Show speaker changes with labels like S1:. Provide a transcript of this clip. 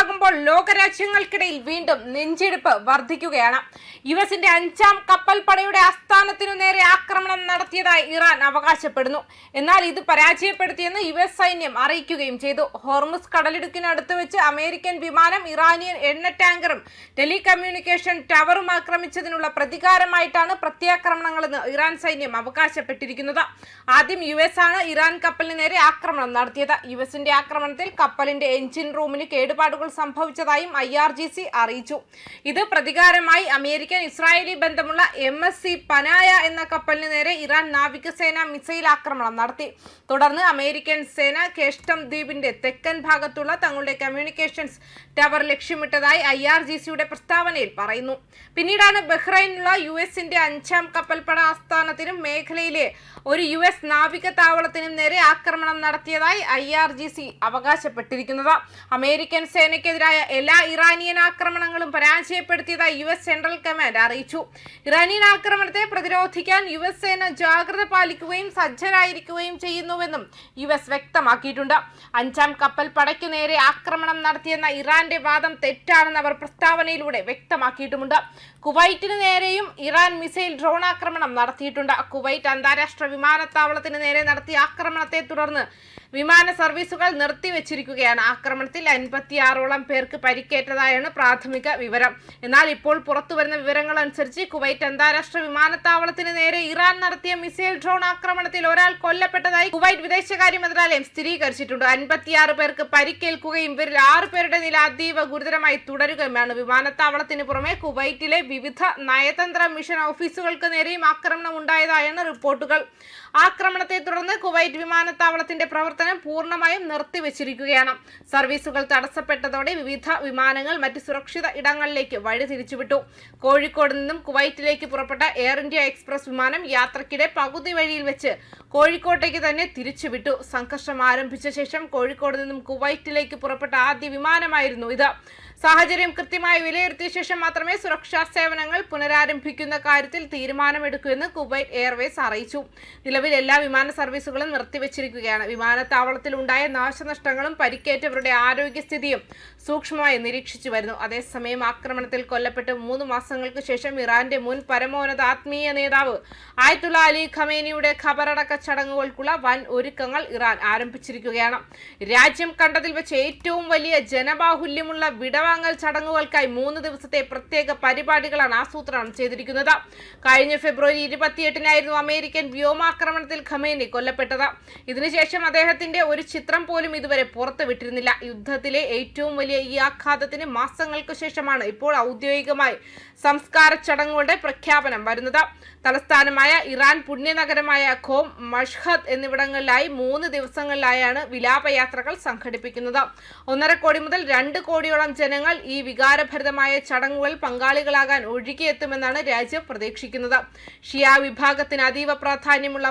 S1: ദിവസമാകുമ്പോൾ ലോകരാജ്യങ്ങൾക്കിടയിൽ വീണ്ടും നെഞ്ചിടിപ്പ് വർദ്ധിക്കുകയാണ്. യുഎസിന്റെ 5ാം കപ്പൽ പടയുടെ ആസ്ഥാനത്തിനു നേരെ ആക്രമണം നടത്തിയതായി ഇറാൻ അവകാശപ്പെടുന്നു. എന്നാൽ ഇത് പരാജയപ്പെടുത്തിയെന്ന് യുഎസ് സൈന്യം അറിയിക്കുകയും ചെയ്തു. ഹോർമുസ് കടലിടുക്കിനടുത്ത് വെച്ച് അമേരിക്കൻ വിമാനം ഇറാനിയൻ എണ്ണ ടാങ്കറും ടെലികമ്മ്യൂണിക്കേഷൻ ടവറും ആക്രമിച്ചതിനുള്ള പ്രതികാരമായിട്ടാണ് പ്രത്യാക്രമണങ്ങളെന്ന് ഇറാൻ സൈന്യം അവകാശപ്പെട്ടിരിക്കുന്നത്. ആദ്യം യുഎസ് ആണ് ഇറാൻ കപ്പലിന് നേരെ ആക്രമണം നടത്തിയത്. യുഎസിന്റെ ആക്രമണത്തിൽ കപ്പലിന്റെ എഞ്ചിൻ റൂമിന് കേടുപാടുകൾ സംഭവിച്ചതായും IRGC അറിയിച്ചു. ഇത് പ്രതികാരമായി അമേരിക്കൻ ഇസ്രായേലി ബന്ധമുള്ള MSC പനായ എന്ന കപ്പലിന് നേരെ ഇറാൻ നാവികസേന മിസൈൽ ആക്രമണം നടത്തി. തുടർന്ന് അമേരിക്കൻ സേന കേഷ്ടം ദ്വീപിന്റെ തെക്കൻ ഭാഗത്തുള്ള തങ്ങളുടെ കമ്മ്യൂണിക്കേഷൻസ് ടവർ ലക്ഷ്യമിട്ടതായി IRGCയുടെ പ്രസ്താവനയിൽ പറയുന്നു. പിന്നീടാണ് ബഹ്റൈനിലുള്ള യുഎസിന്റെ 5ാം കപ്പൽപ്പട ആസ്ഥാനത്തിനും മേഖലയിലെ ഒരു US നാവിക താവളത്തിനും നേരെ ആക്രമണം നടത്തിയതായി IRGC അവകാശപ്പെട്ടിരിക്കുന്നത്. അമേരിക്കൻ സേനയ്ക്കെതിരായ എല്ലാ ഇറാനിയൻ ആക്രമണങ്ങളും പരാജയപ്പെടുത്തിയതായി US സെൻട്രൽ കമാൻഡ് അറിയിച്ചു. ഇറാനിയൻ ആക്രമണത്തെ പ്രതിരോധിക്കാൻ US സേന ജാഗ്രത പാലിക്കുകയും സജ്ജരായിരിക്കുകയും ചെയ്യുന്നുവെന്നും US വ്യക്തമാക്കിയിട്ടുണ്ട്. 5ാം കപ്പൽ പടയ്ക്കു നേരെ ആക്രമണം നടത്തിയെന്ന ഇറാന്റെ വാദം തെറ്റാണെന്ന് അവർ പ്രസ്താവനയിലൂടെ വ്യക്തമാക്കിയിട്ടുമുണ്ട്. കുവൈറ്റിന് നേരെയും ഇറാൻ മിസൈൽ ഡ്രോൺ ആക്രമണം നടത്തിയിട്ടുണ്ട്. കുവൈറ്റ് അന്താരാഷ്ട്ര വിമാനത്താവളത്തിന് നേരെ നടത്തിയ ആക്രമണത്തെ തുടർന്ന് വിമാന സർവീസുകൾ നിർത്തിവെച്ചിരിക്കുകയാണ്. ആക്രമണത്തിൽ 56ഓളം പേർക്ക് പരിക്കേറ്റതായാണ് പ്രാഥമിക വിവരം. എന്നാൽ ഇപ്പോൾ പുറത്തുവരുന്ന വിവരങ്ങൾ അനുസരിച്ച് കുവൈറ്റ് അന്താരാഷ്ട്ര വിമാനത്താവളത്തിന് നേരെ ഇറാൻ നടത്തിയ മിസൈൽ ഡ്രോൺ ആക്രമണത്തിൽ ഒരാൾ കൊല്ലപ്പെട്ടതായി കുവൈറ്റ് വിദേശകാര്യ മന്ത്രാലയം സ്ഥിരീകരിച്ചിട്ടുണ്ട്. 56 പേർക്ക് പരിക്കേൽക്കുകയും ഇവരിൽ 6 പേരുടെ നില അതീവ ഗുരുതരമായി തുടരുകയുമാണ്. വിമാനത്താവളത്തിന് പുറമെ കുവൈറ്റിലെ വിവിധ നയതന്ത്ര മിഷൻ ഓഫീസുകൾക്ക് നേരെയും ആക്രമണം ഉണ്ടായതായാണ് റിപ്പോർട്ടുകൾ. ആക്രമണത്തെ തുടർന്ന് കുവൈറ്റ് വിമാനത്താവളത്തിന്റെ പ്രവർത്തനം പൂർണ്ണമായും നിർത്തിവെച്ചിരിക്കുകയാണ്. സർവീസുകൾ തടസ്സപ്പെട്ടതോടെ വിവിധ വിമാനങ്ങൾ മറ്റ് സുരക്ഷിത ഇടങ്ങളിലേക്ക് വഴി തിരിച്ചുവിട്ടു. കോഴിക്കോട് നിന്നും കുവൈറ്റിലേക്ക് പുറപ്പെട്ട എയർ ഇന്ത്യ എക്സ്പ്രസ് വിമാനം യാത്രക്കിടെ പകുതി വഴിയിൽ വെച്ച് കോഴിക്കോട്ടേക്ക് തന്നെ തിരിച്ചുവിട്ടു. സംഘർഷം ആരംഭിച്ച ശേഷം കോഴിക്കോട് നിന്നും കുവൈറ്റിലേക്ക് പുറപ്പെട്ട ആദ്യ വിമാനമായിരുന്നു ഇത്. സാഹചര്യം കൃത്യമായി വിലയിരുത്തിയ ശേഷം മാത്രമേ സുരക്ഷാ സേവനങ്ങൾ പുനരാരംഭിക്കുന്ന കാര്യത്തിൽ തീരുമാനമെടുക്കുമെന്ന് കുവൈറ്റ് എയർവേസ് അറിയിച്ചു. നിലവിൽ എല്ലാ വിമാന സർവീസുകളും നിർത്തിവെച്ചിരിക്കുകയാണ്. വിമാനത്താവളത്തിൽ ഉണ്ടായ നാശനഷ്ടങ്ങളും പരിക്കേറ്റവരുടെ ആരോഗ്യസ്ഥിതിയും സൂക്ഷ്മമായി നിരീക്ഷിച്ചു വരുന്നു. അതേസമയം ആക്രമണത്തിൽ കൊല്ലപ്പെട്ട് 3 മാസങ്ങൾക്ക് ശേഷം ഇറാന്റെ മുൻ പരമോന്നത ആത്മീയ നേതാവ് ആയത്തുള്ള അലി ഖമേനിയുടെ ഖബറടക്ക ചടങ്ങുകൾക്കുള്ള വൻ ഒരുക്കങ്ങൾ ഇറാൻ ആരംഭിച്ചിരിക്കുകയാണ്. രാജ്യം കണ്ടതിൽ വെച്ച് ഏറ്റവും വലിയ ജനബാഹുല്യമുള്ള വിടവാങ്ങൽ ചടങ്ങുകൾക്കായി 3 ദിവസത്തെ പ്രത്യേക പരിപാടികളാണ് ആസൂത്രണം ചെയ്തിരിക്കുന്നത്. കഴിഞ്ഞ ഫെബ്രുവരി 28-നായിരുന്നു അമേരിക്കൻ വ്യോമാക്രമണത്തിൽ ഖമേനി കൊല്ലപ്പെട്ടത്. ഇതിനുശേഷം അദ്ദേഹത്തിന്റെ ഒരു ചിത്രം പോലും ഇതുവരെ പുറത്തുവിട്ടിരുന്നില്ല. യുദ്ധത്തിലെ ഏറ്റവും വലിയ ഈ ആഘാതത്തിന് മാസങ്ങൾക്ക് ശേഷമാണ് ഇപ്പോൾ ഔദ്യോഗികമായി സംസ്കാര ചടങ്ങുകളുടെ പ്രഖ്യാപനം വരുന്നത്. തലസ്ഥാനമായ ഇറാൻ പുണ്യനഗരമായ ഖോം, മഷ്ഹദ് എന്നിവിടങ്ങളിലായി 3 ദിവസങ്ങളിലായാണ് വിലാപയാത്രകൾ സംഘടിപ്പിക്കുന്നത്. 1.5 കോടി മുതൽ 2 കോടിയോളം ജനങ്ങൾ ഈ വികാരഭരിതമായ ചടങ്ങുകൾ പങ്കാളികളാകാൻ ഒഴുകിയെത്തുമെന്നാണ് രാജ്യം പ്രതീക്ഷിക്കുന്നത്. ഷിയ വിഭാഗത്തിന് അതീവ പ്രാധാന്യമുള്ള